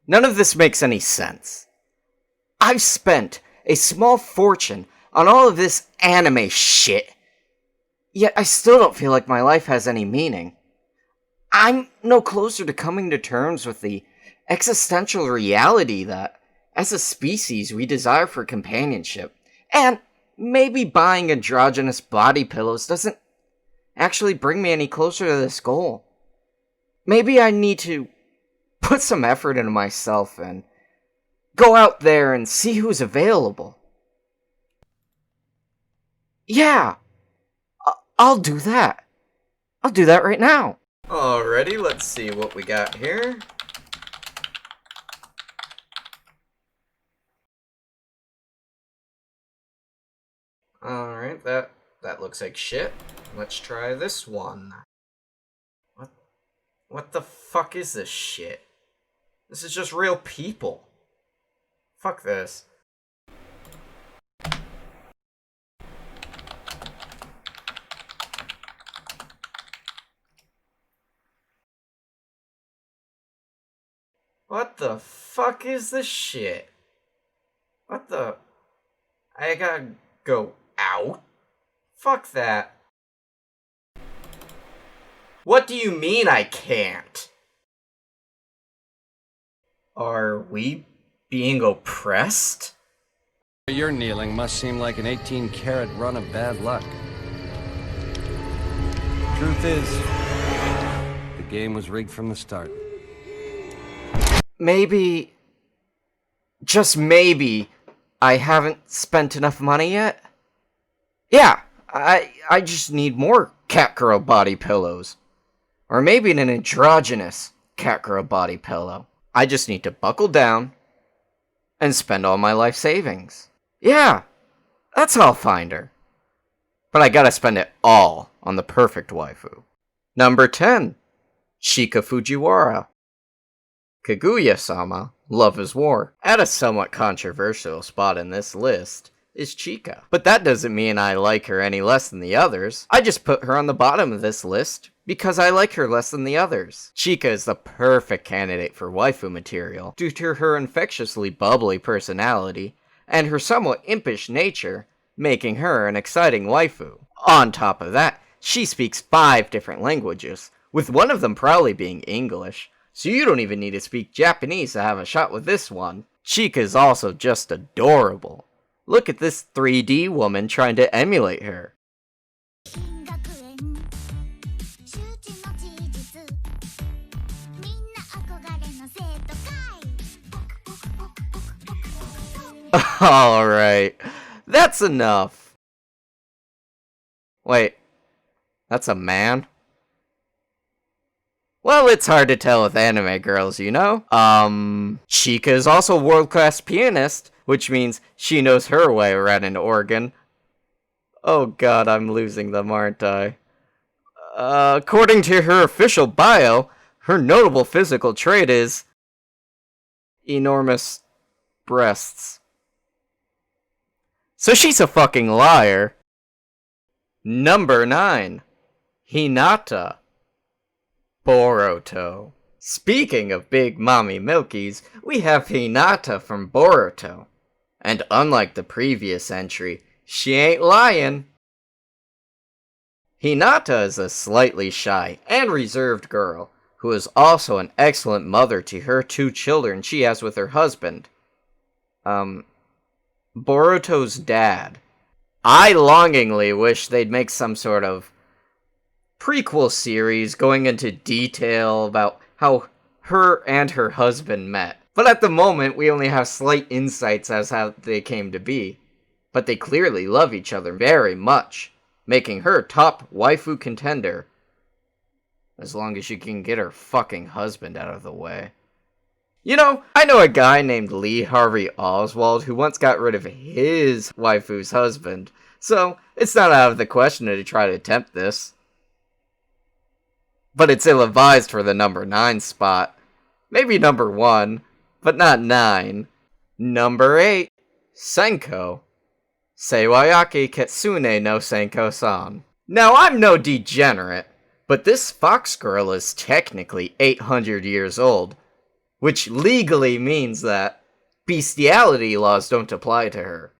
None of this makes any sense. I've spent a small fortune on all of this anime shit, yet I still don't feel like my life has any meaning. I'm no closer to coming to terms with the existential reality that, as a species, we desire for companionship, and maybe buying androgynous body pillows doesn't actually bring me any closer to this goal. Maybe I need to put some effort into myself and go out there and see who's available. Yeah, I'll do that. I'll do that right now. Alrighty, let's see what we got here. Alright, that looks like shit. Let's try this one. What the fuck is this shit? This is just real people. Fuck this. What the fuck is this shit? What the... I gotta go out? Fuck that. What do you mean I can't? Are we being oppressed? Your kneeling must seem like an 18-carat run of bad luck. Truth is, the game was rigged from the start. Maybe, just maybe, I haven't spent enough money yet? Yeah, I just need more cat-girl body pillows. Or maybe an androgynous cat-girl body pillow. I just need to buckle down and spend all my life savings. Yeah, that's how I'll find her. But I gotta spend it all on the perfect waifu. Number 10. Chika Fujiwara. Kaguya-sama, Love is War. At a somewhat controversial spot in this list is Chica. But that doesn't mean I like her any less than the others. I just put her on the bottom of this list because I like her less than the others. Chica is the perfect candidate for waifu material due to her infectiously bubbly personality and her somewhat impish nature, making her an exciting waifu. On top of that, she speaks 5 different languages, with one of them probably being English. So you don't even need to speak Japanese to have a shot with this one. Chica is also just adorable. Look at this 3D woman trying to emulate her. Alright, that's enough. Wait, that's a man? Well, it's hard to tell with anime girls, you know? Chica is also a world-class pianist, which means she knows her way around an organ. Oh god, I'm losing them, aren't I? According to her official bio, her notable physical trait is enormous breasts. So she's a fucking liar. Number 9. Hinata. Boruto. Speaking of big mommy milkies, we have Hinata from Boruto. And unlike the previous entry, she ain't lying. Hinata is a slightly shy and reserved girl, who is also an excellent mother to her 2 children she has with her husband. Boruto's dad. I longingly wish they'd make some sort of prequel series going into detail about how her and her husband met. But at the moment, we only have slight insights as how they came to be. But they clearly love each other very much, making her top waifu contender. As long as she can get her fucking husband out of the way. You know, I know a guy named Lee Harvey Oswald who once got rid of his waifu's husband, so it's not out of the question to try to attempt this. But it's ill-advised for the number 9 spot. Maybe number 1, but not 9. Number 8. Senko. Seiwayaki Ketsune no Senko-san. Now, I'm no degenerate, but this fox girl is technically 800 years old. which legally means that bestiality laws don't apply to her.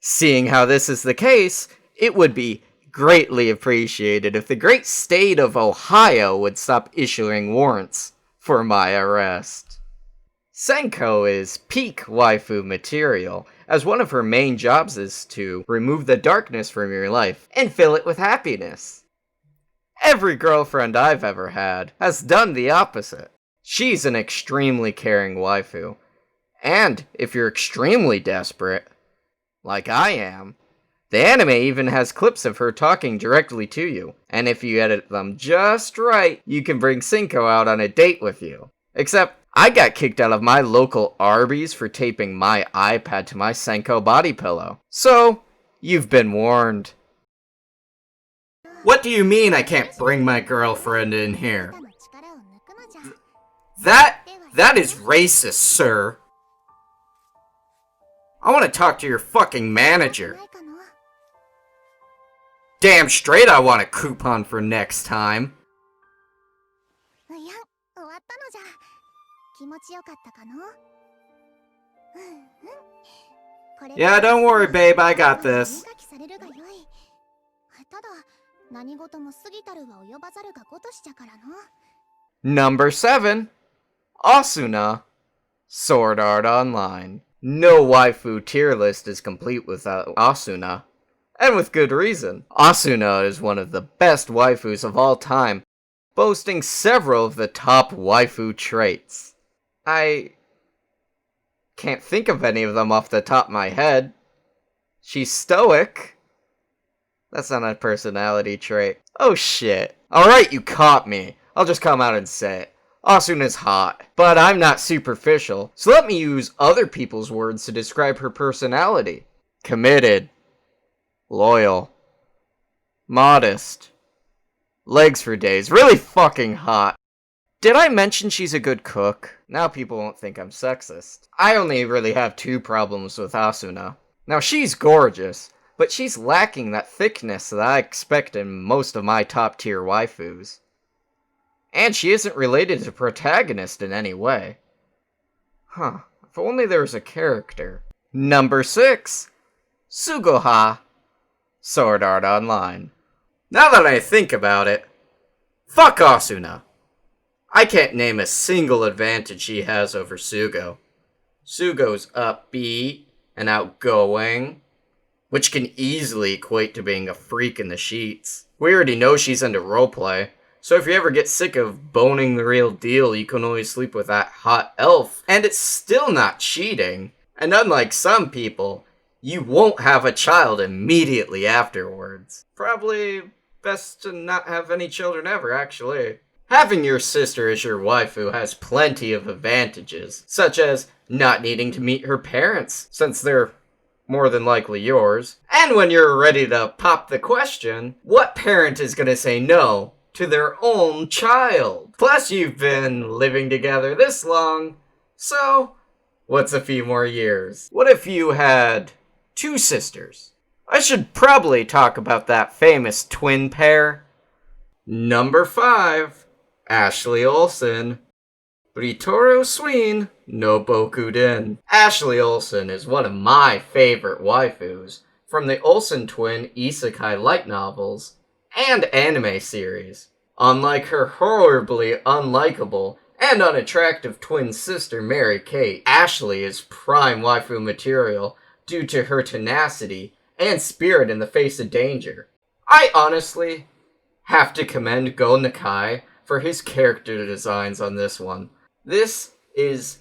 Seeing how this is the case, it would be greatly appreciated if the great state of Ohio would stop issuing warrants for my arrest. Senko is peak waifu material, as one of her main jobs is to remove the darkness from your life and fill it with happiness. Every girlfriend I've ever had has done the opposite. She's an extremely caring waifu, and if you're extremely desperate, like I am, the anime even has clips of her talking directly to you, and if you edit them just right, you can bring Senko out on a date with you. Except, I got kicked out of my local Arby's for taping my iPad to my Senko body pillow. So, you've been warned. What do you mean I can't bring my girlfriend in here? That is racist, sir. I want to talk to your fucking manager. Damn straight I want a coupon for next time. Yeah, don't worry, babe, I got this. Number 7. Asuna. Sword Art Online. No waifu tier list is complete without Asuna. And with good reason. Asuna is one of the best waifus of all time, boasting several of the top waifu traits. I can't think of any of them off the top of my head. She's stoic. That's not a personality trait. Oh shit. Alright, you caught me. I'll just come out and say it. Asuna's hot, but I'm not superficial, so let me use other people's words to describe her personality. Committed. Loyal. Modest. Legs for days. Really fucking hot. Did I mention she's a good cook? Now people won't think I'm sexist. I only really have 2 problems with Asuna. Now she's gorgeous, but she's lacking that thickness that I expect in most of my top tier waifus. And she isn't related to the protagonist in any way. Huh, if only there was a character. Number 6. Sugoha. Sword Art Online. Now that I think about it, fuck Asuna. I can't name a single advantage she has over Sugo. Sugo's upbeat and outgoing, which can easily equate to being a freak in the sheets. We already know she's into roleplay, so if you ever get sick of boning the real deal, you can always sleep with that hot elf, and it's still not cheating. And unlike some people, you won't have a child immediately afterwards. Probably best to not have any children ever, actually. Having your sister as your waifu has plenty of advantages, such as not needing to meet her parents, since they're more than likely yours. And when you're ready to pop the question, what parent is gonna say no to their own child? Plus, you've been living together this long, so what's a few more years? What if you had 2 sisters? I should probably talk about that famous twin pair. Number 5. Ashley Olsen. Ritoro Sween no Bokuden. Ashley Olsen is one of my favorite waifus from the Olsen twin isekai light novels and anime series. Unlike her horribly unlikable and unattractive twin sister Mary-Kate, Ashley is prime waifu material due to her tenacity and spirit in the face of danger. I honestly have to commend Go Nakai for his character designs on this one. This is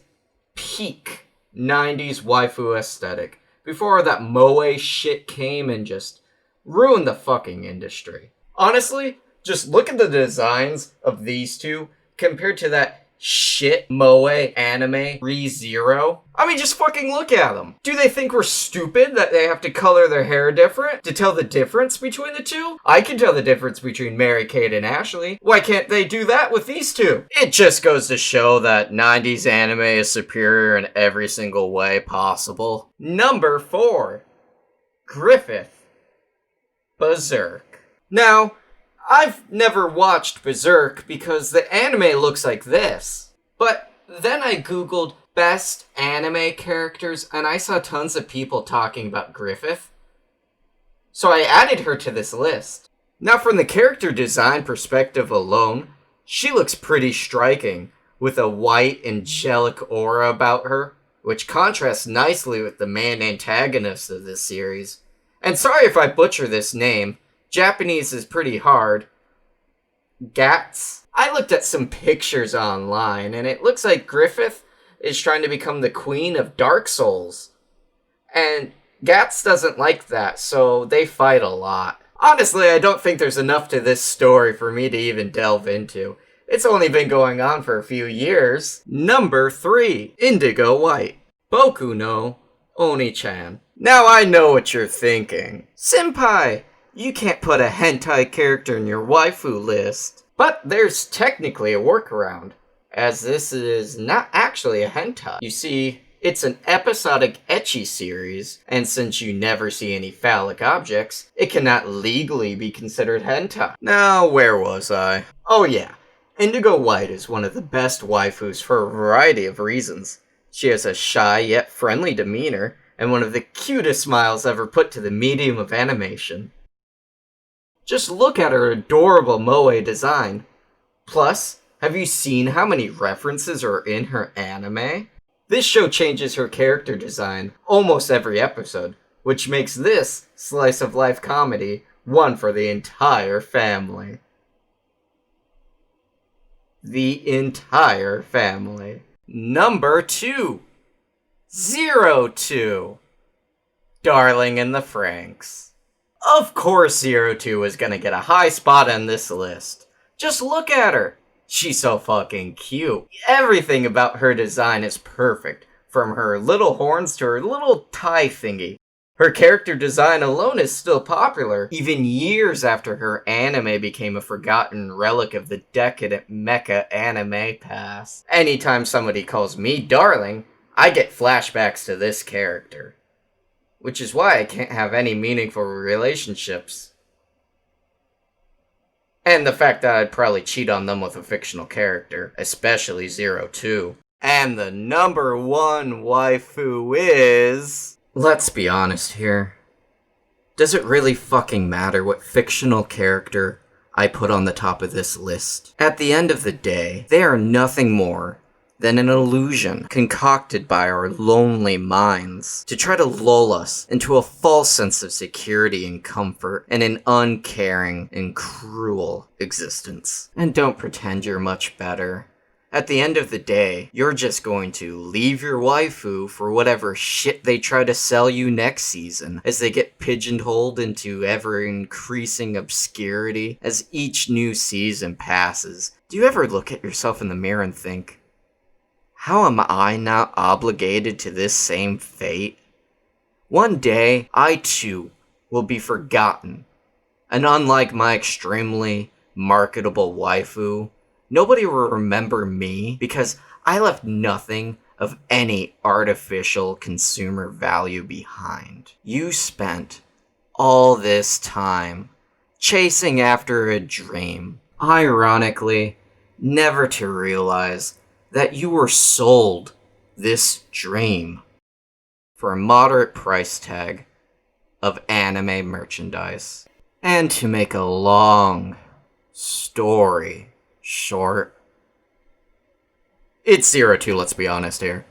peak 90s waifu aesthetic, before that moe shit came and just ruined the fucking industry. Honestly, just look at the designs of these two compared to that shit moe anime ReZero. I mean, just fucking look at them. Do they think we're stupid that they have to color their hair different to tell the difference between the two? I can tell the difference between Mary-Kate and Ashley. Why can't they do that with these two? It just goes to show that 90s anime is superior in every single way possible. Number 4. Griffith Berserk. Now, I've never watched Berserk because the anime looks like this. But then I googled best anime characters and I saw tons of people talking about Griffith. So I added her to this list. Now from the character design perspective alone, she looks pretty striking, with a white, angelic aura about her, which contrasts nicely with the main antagonist of this series. And sorry if I butcher this name, Japanese is pretty hard. Gats? I looked at some pictures online, and it looks like Griffith is trying to become the queen of Dark Souls. And Gats doesn't like that, so they fight a lot. Honestly, I don't think there's enough to this story for me to even delve into. It's only been going on for a few years. Number 3. Indigo White. Boku no Oni-chan. Now I know what you're thinking. Simpai, you can't put a hentai character in your waifu list. But there's technically a workaround, as this is not actually a hentai. You see, it's an episodic ecchi series, and since you never see any phallic objects, it cannot legally be considered hentai. Now, where was I? Oh yeah. Indigo White is one of the best waifus for a variety of reasons. She has a shy yet friendly demeanor, and one of the cutest smiles ever put to the medium of animation. Just look at her adorable moe design. Plus, have you seen how many references are in her anime? This show changes her character design almost every episode, which makes this slice of life comedy one for the entire family. The entire family. Number 2. 02. Darling in the Franxx. Of course 02 is gonna get a high spot on this list. Just look at her. She's so fucking cute. Everything about her design is perfect, from her little horns to her little tie thingy. Her character design alone is still popular, even years after her anime became a forgotten relic of the decadent mecha anime past. Anytime somebody calls me darling, I get flashbacks to this character. Which is why I can't have any meaningful relationships. And the fact that I'd probably cheat on them with a fictional character, especially 02. And the number 1 waifu is... Let's be honest here. Does it really fucking matter what fictional character I put on the top of this list? At the end of the day, they are nothing more than an illusion concocted by our lonely minds to try to lull us into a false sense of security and comfort and an uncaring and cruel existence. And don't pretend you're much better. At the end of the day, you're just going to leave your waifu for whatever shit they try to sell you next season, as they get pigeonholed into ever-increasing obscurity as each new season passes. Do you ever look at yourself in the mirror and think, how am I not obligated to this same fate? One day, I too will be forgotten, and unlike my extremely marketable waifu, nobody will remember me because I left nothing of any artificial consumer value behind. You spent all this time chasing after a dream, ironically, never to realize that you were sold this dream for a moderate price tag of anime merchandise. And to make a long story short, it's 02, let's be honest here.